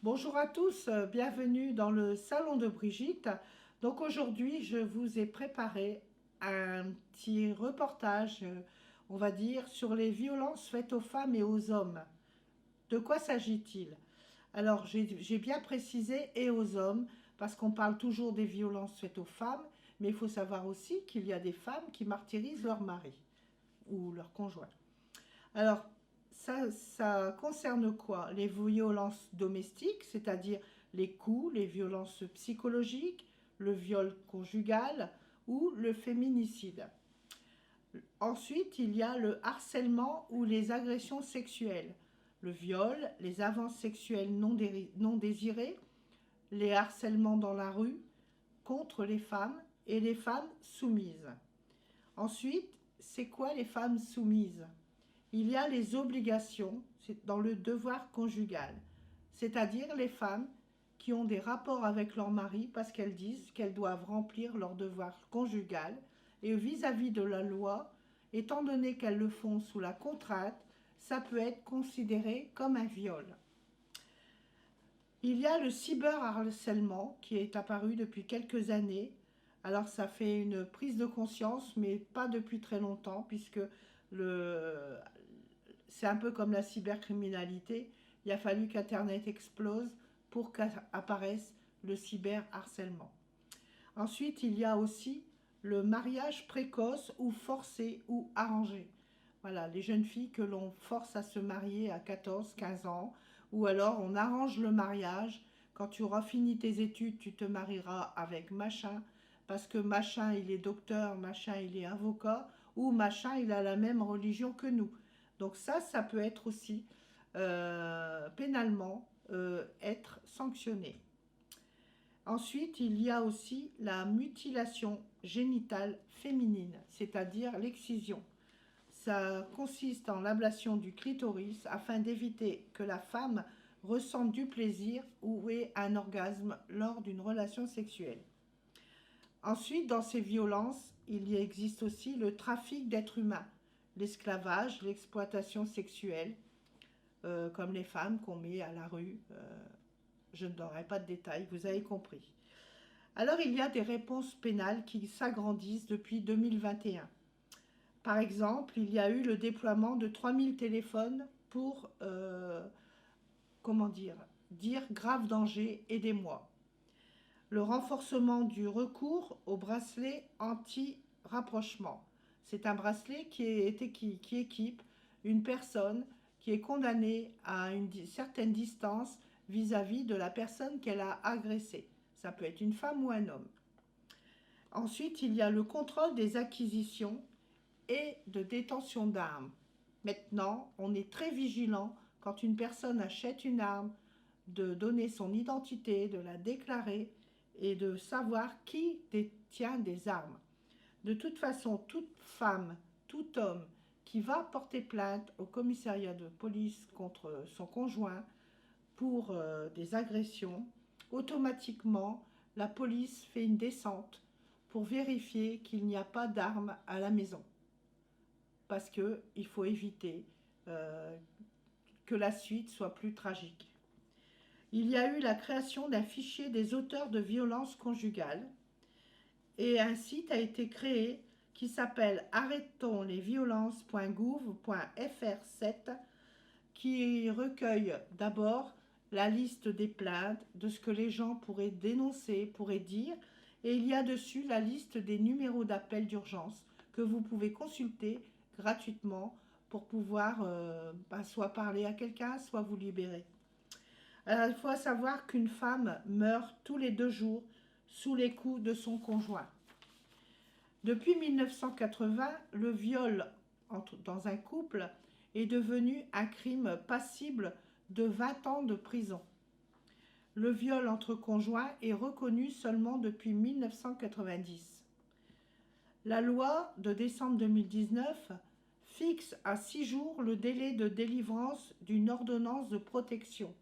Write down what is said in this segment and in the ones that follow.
Bonjour à tous, bienvenue dans le salon de Brigitte. Donc aujourd'hui, je vous ai préparé un petit reportage, on va dire, sur les violences faites aux femmes et aux hommes. De quoi s'agit-il? Alors j'ai bien précisé et aux hommes, parce qu'on parle toujours des violences faites aux femmes, mais il faut savoir aussi qu'il y a des femmes qui martyrisent leur mari ou leur conjoint. Alors, ça concerne quoi? Les violences domestiques, c'est-à-dire les coups, les violences psychologiques, le viol conjugal ou le féminicide. Ensuite, il y a le harcèlement ou les agressions sexuelles, le viol, les avances sexuelles non désirées, les harcèlements dans la rue contre les femmes et les femmes soumises. Ensuite, c'est quoi les femmes soumises? Il y a les obligations, c'est dans le devoir conjugal, c'est-à-dire les femmes qui ont des rapports avec leur mari parce qu'elles disent qu'elles doivent remplir leur devoir conjugal et vis-à-vis de la loi, étant donné qu'elles le font sous la contrainte, ça peut être considéré comme un viol. Il y a le cyberharcèlement qui est apparu depuis quelques années. Alors ça fait une prise de conscience, mais pas depuis très longtemps, puisque le, c'est un peu comme la cybercriminalité. Il a fallu qu'Internet explose pour qu'apparaisse le cyberharcèlement. Ensuite, il y a aussi le mariage précoce ou forcé ou arrangé. Voilà, les jeunes filles que l'on force à se marier à 14, 15 ans, ou alors on arrange le mariage. Quand tu auras fini tes études, tu te marieras avec machin, parce que machin il est docteur, machin il est avocat, ou machin il a la même religion que nous. Donc ça peut être aussi pénalement être sanctionné. Ensuite, il y a aussi la mutilation génitale féminine, c'est-à-dire l'excision. Ça consiste en l'ablation du clitoris afin d'éviter que la femme ressente du plaisir ou ait un orgasme lors d'une relation sexuelle. Ensuite, dans ces violences, il y existe aussi le trafic d'êtres humains, l'esclavage, l'exploitation sexuelle, comme les femmes qu'on met à la rue. Je ne donnerai pas de détails, vous avez compris. Alors, il y a des réponses pénales qui s'agrandissent depuis 2021. Par exemple, il y a eu le déploiement de 3000 téléphones pour, comment dire grave danger, aidez-moi. Le renforcement du recours au bracelet anti-rapprochement. C'est un bracelet qui équipe une personne qui est condamnée à une certaine distance vis-à-vis de la personne qu'elle a agressée. Ça peut être une femme ou un homme. Ensuite, il y a le contrôle des acquisitions et de détention d'armes. Maintenant, on est très vigilant quand une personne achète une arme, de donner son identité, de la déclarer et de savoir qui détient des armes. De toute façon, toute femme, tout homme qui va porter plainte au commissariat de police contre son conjoint pour des agressions, automatiquement, la police fait une descente pour vérifier qu'il n'y a pas d'armes à la maison. Parce qu'il faut éviter que la suite soit plus tragique. Il y a eu la création d'un fichier des auteurs de violences conjugales et un site a été créé qui s'appelle arrêtonslesviolences.gouv.fr7 qui recueille d'abord la liste des plaintes, de ce que les gens pourraient dénoncer, pourraient dire, et il y a dessus la liste des numéros d'appel d'urgence que vous pouvez consulter gratuitement pour pouvoir soit parler à quelqu'un, soit vous libérer. Alors, il faut savoir qu'une femme meurt tous les 2 jours sous les coups de son conjoint. Depuis 1980, le viol dans un couple est devenu un crime passible de 20 ans de prison. Le viol entre conjoints est reconnu seulement depuis 1990. La loi de décembre 2019 fixe à 6 jours le délai de délivrance d'une ordonnance de protection.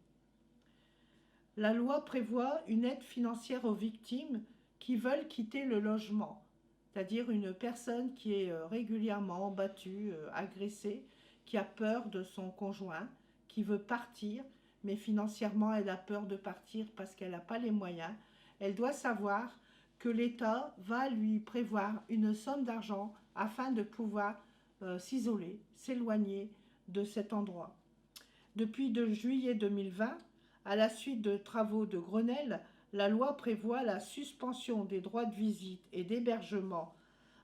La loi prévoit une aide financière aux victimes qui veulent quitter le logement, c'est-à-dire une personne qui est régulièrement battue, agressée, qui a peur de son conjoint, qui veut partir, mais financièrement, elle a peur de partir parce qu'elle n'a pas les moyens. Elle doit savoir que l'État va lui prévoir une somme d'argent afin de pouvoir s'isoler, s'éloigner de cet endroit. Depuis juillet 2020, à la suite de travaux de Grenelle, la loi prévoit la suspension des droits de visite et d'hébergement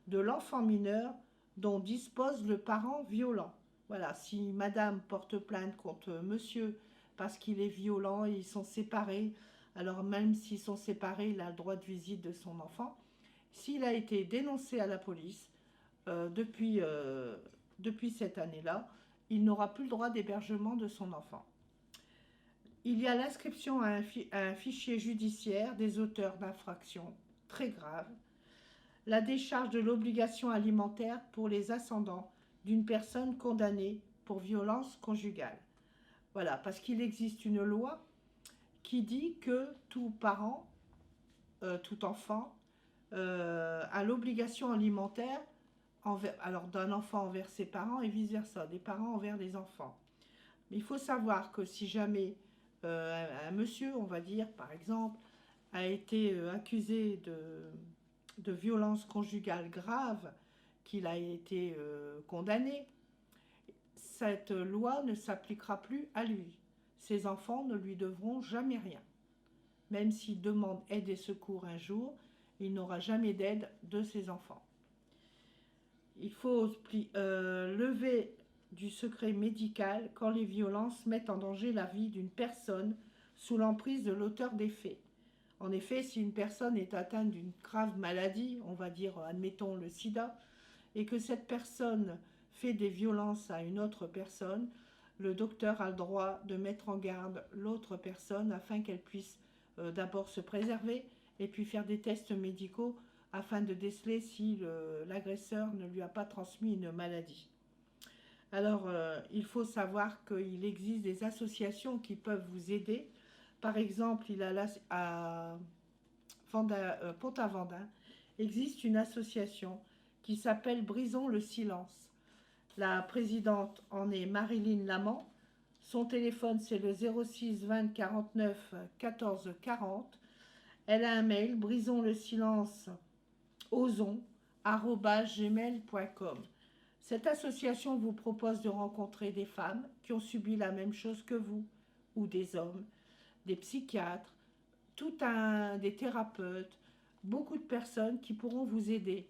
de l'enfant mineur dont dispose le parent violent. Voilà, si madame porte plainte contre monsieur parce qu'il est violent, ils sont séparés, alors même s'ils sont séparés, il a le droit de visite de son enfant. S'il a été dénoncé à la police depuis cette année-là, il n'aura plus le droit d'hébergement de son enfant. Il y a l'inscription à un fichier judiciaire des auteurs d'infractions très graves, la décharge de l'obligation alimentaire pour les ascendants d'une personne condamnée pour violence conjugale. Voilà, parce qu'il existe une loi qui dit que tout parent, tout enfant, a l'obligation alimentaire alors d'un enfant envers ses parents et vice-versa, des parents envers les enfants. Mais il faut savoir que si jamais un monsieur, on va dire par exemple, a été accusé de violence conjugale grave, qu'il a été condamné, cette loi ne s'appliquera plus à lui. Ses enfants ne lui devront jamais rien. Même s'il demande aide et secours un jour, il n'aura jamais d'aide de ses enfants. Il faut lever du secret médical quand les violences mettent en danger la vie d'une personne sous l'emprise de l'auteur des faits. En effet, si une personne est atteinte d'une grave maladie, on va dire, admettons, le sida, et que cette personne fait des violences à une autre personne, le docteur a le droit de mettre en garde l'autre personne afin qu'elle puisse d'abord se préserver et puis faire des tests médicaux afin de déceler si l'agresseur ne lui a pas transmis une maladie. Alors, il faut savoir qu'il existe des associations qui peuvent vous aider. Par exemple, à Pont-Aventin, existe une association qui s'appelle Brisons le silence. La présidente en est Marilyn Lamant. Son téléphone, c'est le 06 20 49 14 40. Elle a un mail, brisons le silence ozon@gmail.com. Cette association vous propose de rencontrer des femmes qui ont subi la même chose que vous, ou des hommes, des psychiatres, des thérapeutes, beaucoup de personnes qui pourront vous aider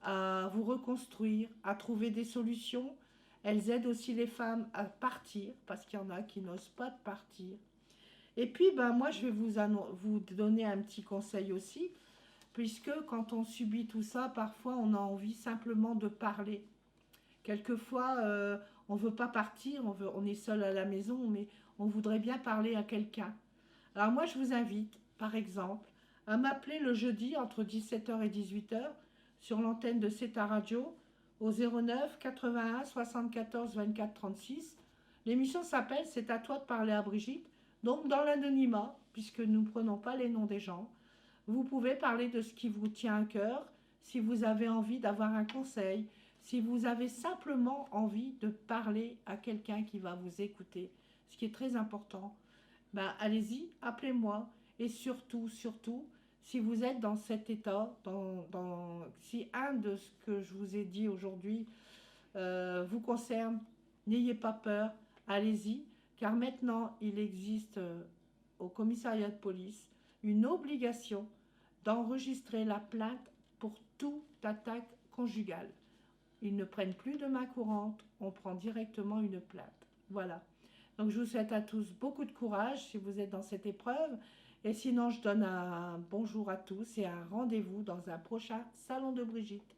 à vous reconstruire, à trouver des solutions. Elles aident aussi les femmes à partir, parce qu'il y en a qui n'osent pas partir. Et puis, moi, je vais vous donner un petit conseil aussi, puisque quand on subit tout ça, parfois, on a envie simplement de parler. Quelquefois, on ne veut pas partir, on est seul à la maison, mais on voudrait bien parler à quelqu'un. Alors moi, je vous invite, par exemple, à m'appeler le jeudi entre 17h et 18h sur l'antenne de CETA Radio au 09 81 74 24 36. L'émission s'appelle « C'est à toi de parler à Brigitte ». Donc, dans l'anonymat, puisque nous ne prenons pas les noms des gens, vous pouvez parler de ce qui vous tient à cœur, si vous avez envie d'avoir un conseil, si vous avez simplement envie de parler à quelqu'un qui va vous écouter, ce qui est très important. Allez-y, appelez-moi. Et surtout, si vous êtes dans cet état, si un de ce que je vous ai dit aujourd'hui vous concerne, n'ayez pas peur, allez-y, car maintenant il existe au commissariat de police une obligation d'enregistrer la plainte pour toute attaque conjugale. Ils ne prennent plus de main courante, on prend directement une plainte. Voilà. Donc je vous souhaite à tous beaucoup de courage si vous êtes dans cette épreuve. Et sinon, je donne un bonjour à tous et un rendez-vous dans un prochain Salon de Brigitte.